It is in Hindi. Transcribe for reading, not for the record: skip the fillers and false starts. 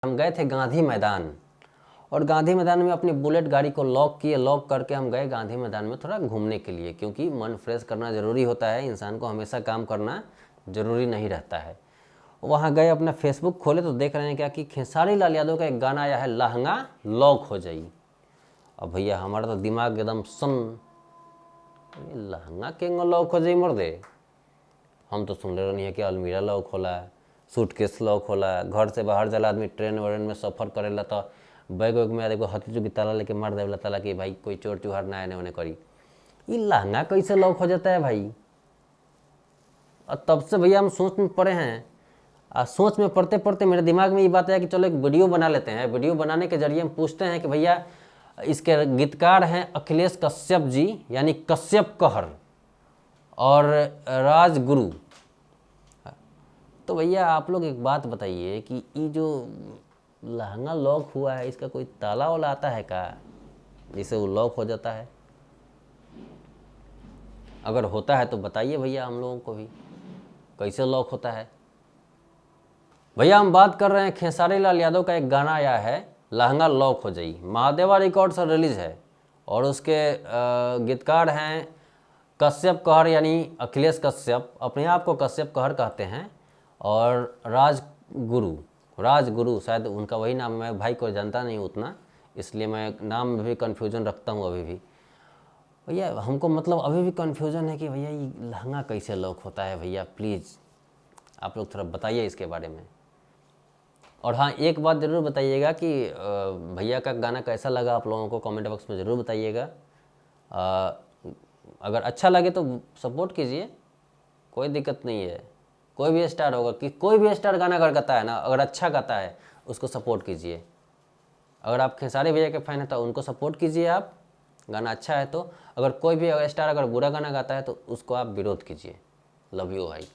हम गए थे गांधी मैदान, और गांधी मैदान में अपनी बुलेट गाड़ी को लॉक किए, लॉक करके हम गए गांधी मैदान में थोड़ा घूमने के लिए, क्योंकि मन फ्रेश करना ज़रूरी होता है, इंसान को हमेशा काम करना ज़रूरी नहीं रहता है। वहाँ गए, अपना फेसबुक खोले तो देख रहे हैं क्या कि खेसारी लाल यादव का एक गाना आया है, लहंगा लॉक हो जाई। अब भैया हमारा तो दिमाग एकदम सन, लहंगा के लॉक हो जाई मर दे। हम तो सुन रहे नहीं है कि अलमीरा लॉक होला, सूटकेस लॉक होला, घर से बाहर जाला आदमी ट्रेन व्रेन में सफ़र करेला तो बैग वैग में देखो हथी चुकी ताला लेके मार देवला ताला कि भाई कोई चोर चुहार ना आने करी। ये लहंगा कैसे लॉक हो जाता है भाई? और तब से भैया हम सोच में पड़े हैं, सोच में पढ़ते पढ़ते मेरे दिमाग में ये बात है कि चलो एक वीडियो बना लेते हैं। वीडियो बनाने के जरिए हम पूछते हैं कि भैया इसके गीतकार हैं अखिलेश कश्यप जी, यानी कश्यप कहर और राजगुरु। तो भैया आप लोग एक बात बताइए कि ये जो लहंगा लॉक हुआ है इसका कोई ताला वाला आता है क्या जिससे वो लॉक हो जाता है? अगर होता है तो बताइए भैया हम लोगों को भी कैसे लॉक होता है। भैया हम बात कर रहे हैं खेसारी लाल यादव का एक गाना आया है, लहंगा लॉक हो जाई, महादेवा रिकॉर्ड से रिलीज़ है, और उसके गीतकार हैं कश्यप कहर, यानी अखिलेश कश्यप, अपने आप को कश्यप कहर कहते हैं, और राजगुरु शायद उनका वही नाम है। मैं भाई को जानता नहीं उतना, इसलिए मैं नाम में भी कन्फ्यूजन रखता हूँ अभी भी। भैया हमको मतलब अभी भी कन्फ्यूजन है कि भैया ये लहंगा कैसे लॉक होता है। भैया प्लीज़ आप लोग थोड़ा बताइए इसके बारे में। और हाँ, एक बात ज़रूर बताइएगा कि भैया का गाना कैसा लगा आप लोगों को, कमेंट बॉक्स में ज़रूर बताइएगा। अगर अच्छा लगे तो सपोर्ट कीजिए, कोई दिक्कत नहीं है। कोई भी स्टार होगा कि कोई भी स्टार गाना अगर गाता है ना, अगर अच्छा गाता है उसको सपोर्ट कीजिए। अगर आप खेसारी भैया के फैन हैं तो उनको सपोर्ट कीजिए आप, गाना अच्छा है तो। अगर कोई भी स्टार अगर बुरा गाना गाता है तो उसको आप विरोध कीजिए। लव यू भाई।